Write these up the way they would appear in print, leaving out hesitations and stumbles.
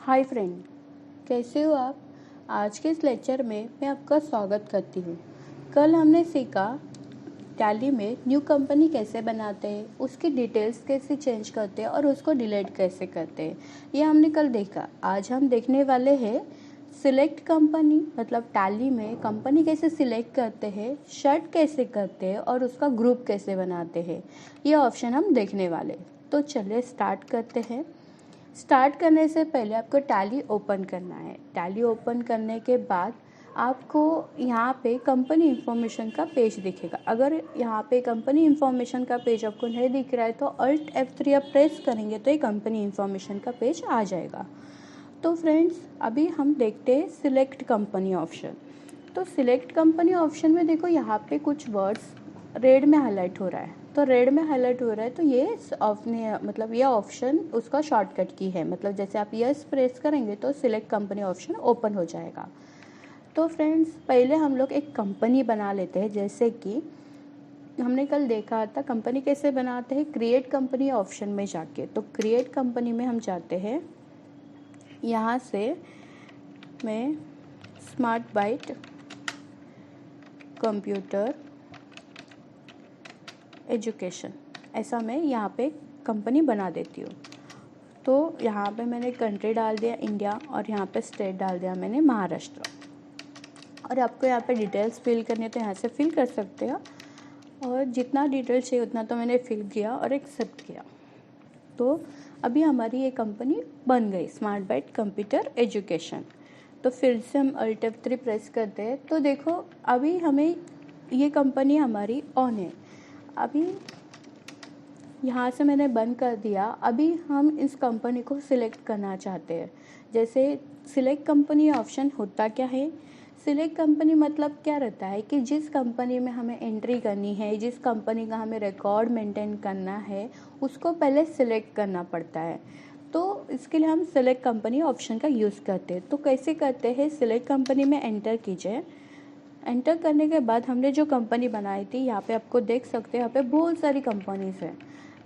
Hi friend, कैसे हो आप। आज के इस लेक्चर में मैं आपका स्वागत करती हूँ। कल हमने सीखा टैली में न्यू कंपनी कैसे बनाते हैं, उसकी डिटेल्स कैसे चेंज करते हैं और उसको डिलीट कैसे करते हैं, ये हमने कल देखा। आज हम देखने वाले हैं सिलेक्ट कंपनी, मतलब टैली में कंपनी कैसे सिलेक्ट करते हैं, शर्ट कैसे करते हैं और उसका ग्रुप कैसे बनाते हैं, ये ऑप्शन हम देखने वाले। तो चलिए स्टार्ट करते हैं। स्टार्ट करने से पहले आपको टैली ओपन करना है। टैली ओपन करने के बाद आपको यहाँ पे कंपनी इन्फॉर्मेशन का पेज दिखेगा। अगर यहाँ पे कंपनी इन्फॉर्मेशन का पेज आपको नहीं दिख रहा है तो Alt F3 आप प्रेस करेंगे तो ये कंपनी इन्फॉर्मेशन का पेज आ जाएगा। तो फ्रेंड्स, अभी हम देखते हैं सिलेक्ट कंपनी ऑप्शन। तो सिलेक्ट कंपनी ऑप्शन में देखो, यहाँ पे कुछ वर्ड्स रेड में हाईलाइट हो रहा है। तो रेड में हाईलाइट हो रहा है तो ये मतलब ये ऑप्शन उसका शॉर्टकट की है। मतलब जैसे आप यस प्रेस करेंगे तो सिलेक्ट कंपनी ऑप्शन ओपन हो जाएगा। तो फ्रेंड्स, पहले हम लोग एक कंपनी बना लेते हैं। जैसे कि हमने कल देखा था कंपनी कैसे बनाते हैं, क्रिएट कंपनी ऑप्शन में जाके। तो क्रिएट कंपनी में हम जाते हैं, यहाँ से मैं स्मार्ट बाइट कंप्यूटर एजुकेशन, ऐसा मैं यहाँ पे कंपनी बना देती हूँ। तो यहाँ पे मैंने कंट्री डाल दिया इंडिया और यहाँ पे स्टेट डाल दिया मैंने महाराष्ट्र। और आपको यहाँ पे डिटेल्स फिल करनी है तो यहाँ से फिल कर सकते हो, और जितना डिटेल्स चाहिए उतना तो मैंने फिल किया और एक्सेप्ट किया। तो अभी हमारी ये कंपनी बन गई, स्मार्ट बाइट कंप्यूटर एजुकेशन। तो फिर से हम Alt F3 प्रेस करते हैं तो देखो अभी हमें ये कंपनी हमारी ऑन है। अभी यहाँ से मैंने बंद कर दिया। अभी हम इस कंपनी को सिलेक्ट करना चाहते हैं। जैसे सिलेक्ट कंपनी ऑप्शन होता क्या है, सिलेक्ट कंपनी मतलब क्या रहता है कि जिस कंपनी में हमें एंट्री करनी है, जिस कंपनी का हमें रिकॉर्ड मेंटेन करना है, उसको पहले सिलेक्ट करना पड़ता है। तो इसके लिए हम सिलेक्ट कंपनी ऑप्शन का यूज़ करते हैं। तो कैसे करते हैं, सिलेक्ट कंपनी में एंटर कीजिए। एंटर करने के बाद हमने जो कंपनी बनाई थी, यहाँ पे आपको देख सकते हैं, यहाँ पे बहुत सारी कंपनीज हैं,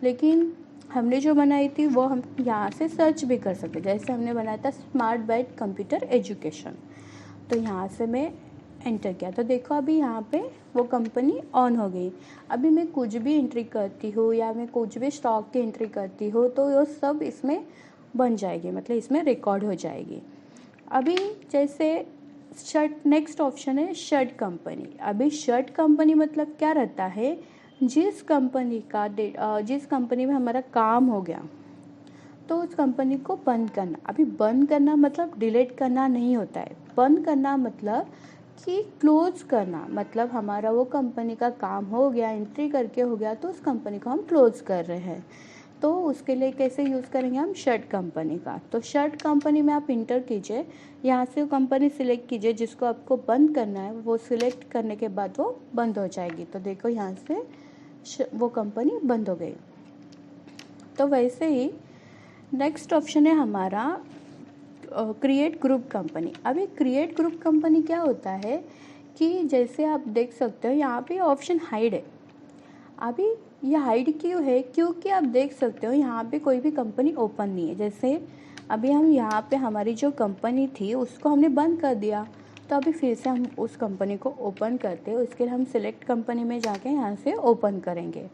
लेकिन हमने जो बनाई थी वो हम यहाँ से सर्च भी कर सकते। जैसे हमने बनाया था स्मार्ट बाइट कंप्यूटर एजुकेशन, तो यहाँ से मैं एंटर किया तो देखो अभी यहाँ पे वो कंपनी ऑन हो गई। अभी मैं कुछ भी एंट्री करती हूँ या मैं कुछ भी स्टॉक की एंट्री करती हूँ तो ये सब इसमें बन जाएगी, मतलब इसमें रिकॉर्ड हो जाएगी। अभी जैसे शर्ट, नेक्स्ट ऑप्शन है शर्ट कंपनी। अभी शर्ट कंपनी मतलब क्या रहता है, जिस कंपनी में हमारा काम हो गया तो उस कंपनी को बंद करना। अभी बंद करना मतलब डिलीट करना नहीं होता है। बंद करना मतलब कि क्लोज करना, मतलब हमारा वो कंपनी का काम हो गया, एंट्री करके हो गया, तो उस कंपनी को हम क्लोज कर रहे हैं। तो उसके लिए कैसे यूज़ करेंगे हम, शर्ट कंपनी का। तो शर्ट कंपनी में आप इंटर कीजिए, यहाँ से वो कंपनी सिलेक्ट कीजिए जिसको आपको बंद करना है। वो सिलेक्ट करने के बाद वो बंद हो जाएगी। तो देखो यहाँ से वो कंपनी बंद हो गई। तो वैसे ही नेक्स्ट ऑप्शन है हमारा क्रिएट ग्रुप कंपनी। अभी क्रिएट ग्रुप कंपनी क्या होता है कि जैसे आप देख सकते हो यहाँ पे ऑप्शन हाइड है। अभी ये हाइड क्यों है, क्योंकि आप देख सकते हो यहाँ पे कोई भी कंपनी ओपन नहीं है। जैसे अभी हम यहाँ पे हमारी जो कंपनी थी उसको हमने बंद कर दिया, तो अभी फिर से हम उस कंपनी को ओपन करते हैं। उसके लिए हम सिलेक्ट कंपनी में जाके यहाँ से ओपन करेंगे।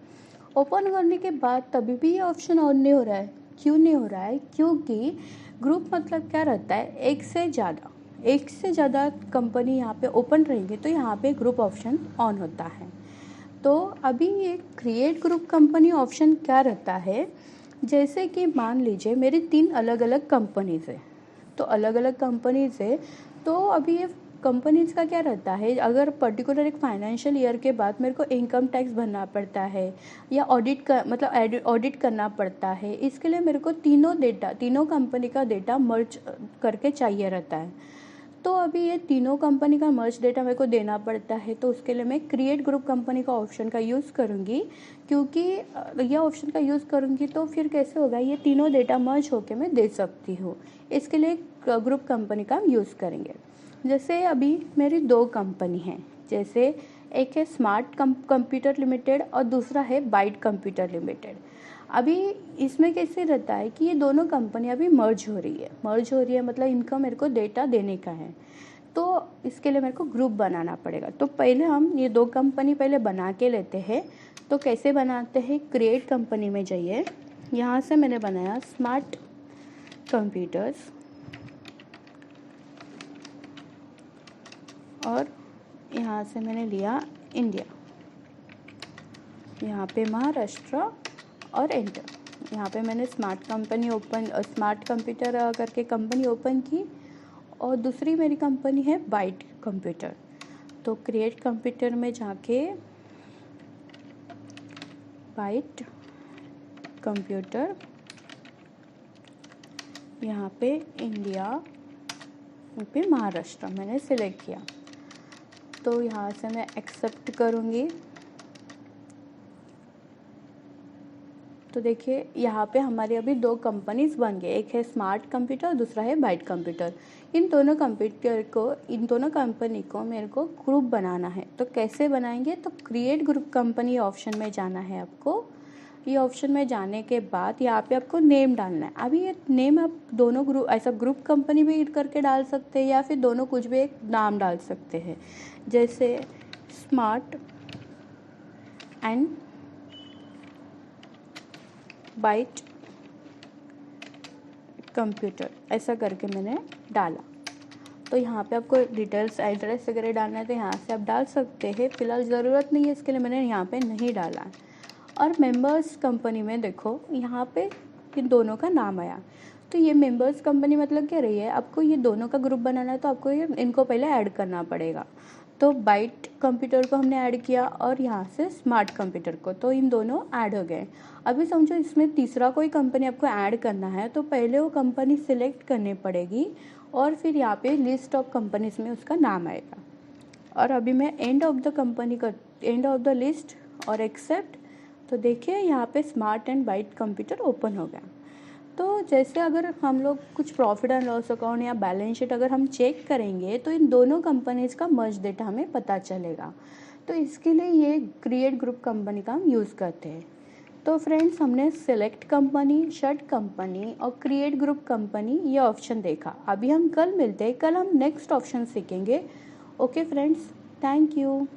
ओपन करने के बाद तभी भी ये ऑप्शन ऑन नहीं हो रहा है। क्यों नहीं हो रहा है, क्योंकि ग्रुप मतलब क्या रहता है, एक से ज़्यादा कंपनी यहाँ पे ओपन रहेंगे तो यहाँ पे ग्रुप ऑप्शन ऑन होता है। तो अभी ये क्रिएट ग्रुप कंपनी ऑप्शन क्या रहता है, जैसे कि मान लीजिए मेरी 3 अलग अलग कंपनीज है। तो अलग अलग कंपनीज है, तो अभी ये कंपनीज का क्या रहता है, अगर पर्टिकुलर एक फाइनेंशियल ईयर के बाद मेरे को इनकम टैक्स भरना पड़ता है या ऑडिट करना पड़ता है, इसके लिए मेरे को तीनों कंपनी का डेटा मर्ज करके चाहिए रहता है। तो अभी ये तीनों कंपनी का मर्ज डेटा मेरे को देना पड़ता है। तो उसके लिए मैं क्रिएट ग्रुप कंपनी का ऑप्शन का यूज़ करूँगी, क्योंकि ये ऑप्शन का यूज़ करूँगी तो फिर कैसे होगा, ये तीनों डेटा मर्ज होके मैं दे सकती हूँ। इसके लिए ग्रुप कंपनी का हम यूज़ करेंगे। जैसे अभी मेरी 2 कंपनी हैं, जैसे एक है स्मार्ट कंप्यूटर लिमिटेड और दूसरा है बाइट कंप्यूटर लिमिटेड। अभी इसमें कैसे रहता है कि ये दोनों कंपनी अभी मर्ज हो रही है मतलब इनका मेरे को डेटा देने का है, तो इसके लिए मेरे को ग्रुप बनाना पड़ेगा। तो पहले हम ये दो कंपनी पहले बना के लेते हैं। तो कैसे बनाते हैं, क्रिएट कंपनी में जाइए, यहाँ से मैंने बनाया स्मार्ट कंप्यूटर्स और यहाँ से मैंने लिया इंडिया, यहाँ पे महाराष्ट्र और एंटर। यहाँ पे मैंने स्मार्ट कंप्यूटर करके कंपनी ओपन की और दूसरी मेरी कंपनी है बाइट कंप्यूटर। तो क्रिएट कंप्यूटर में जाके बाइट कंप्यूटर, यहाँ पे इंडिया, यहाँ पे महाराष्ट्र मैंने सिलेक्ट किया। तो यहाँ से मैं एक्सेप्ट करूँगी। तो देखिए यहाँ पे हमारी अभी दो कंपनीज बन गए, एक है स्मार्ट कंप्यूटर, दूसरा है बाइट कंप्यूटर। इन दोनों कंपनी को मेरे को ग्रुप बनाना है। तो कैसे बनाएंगे, तो क्रिएट ग्रुप कंपनी ऑप्शन में जाना है आपको। ये ऑप्शन में जाने के बाद यहाँ पे आपको नेम डालना है। अभी ये नेम आप दोनों ग्रुप ऐसा ग्रुप कंपनी भी करके डाल सकते हैं या फिर दोनों कुछ भी एक नाम डाल सकते हैं, जैसे स्मार्ट एंड बाइट कंप्यूटर ऐसा करके मैंने डाला। तो यहाँ पे आपको डिटेल्स एड्रेस वगैरह डालना है तो यहाँ से आप डाल सकते हैं। फिलहाल ज़रूरत नहीं है, इसके लिए मैंने यहाँ पे नहीं डाला। और मेंबर्स कंपनी में देखो यहाँ पे इन दोनों का नाम आया। तो ये मेंबर्स कंपनी मतलब क्या रही है, आपको ये दोनों का ग्रुप बनाना है तो आपको ये इनको पहले ऐड करना पड़ेगा। तो बाइट कंप्यूटर को हमने ऐड किया और यहाँ से स्मार्ट कंप्यूटर को, तो इन दोनों ऐड हो गए। अभी समझो इसमें तीसरा कोई कंपनी आपको ऐड करना है तो पहले वो कंपनी सिलेक्ट करनी पड़ेगी और फिर यहाँ पे लिस्ट ऑफ कंपनीज में उसका नाम आएगा। और अभी मैं एंड ऑफ द लिस्ट और एक्सेप्ट। तो देखिए यहाँ पे smart and byte computer open हो गया। तो जैसे अगर हम लोग कुछ प्रॉफिट एंड लॉस अकाउंट या बैलेंस शीट अगर हम चेक करेंगे तो इन दोनों कंपनीज का मर्ज डेटा हमें पता चलेगा। तो इसके लिए ये क्रिएट ग्रुप कंपनी का हम यूज़ करते हैं। तो फ्रेंड्स, हमने सेलेक्ट कंपनी, शट कंपनी और क्रिएट ग्रुप कंपनी ये ऑप्शन देखा। अभी हम कल मिलते हैं, कल हम नेक्स्ट ऑप्शन सीखेंगे। Okay friends, thank you.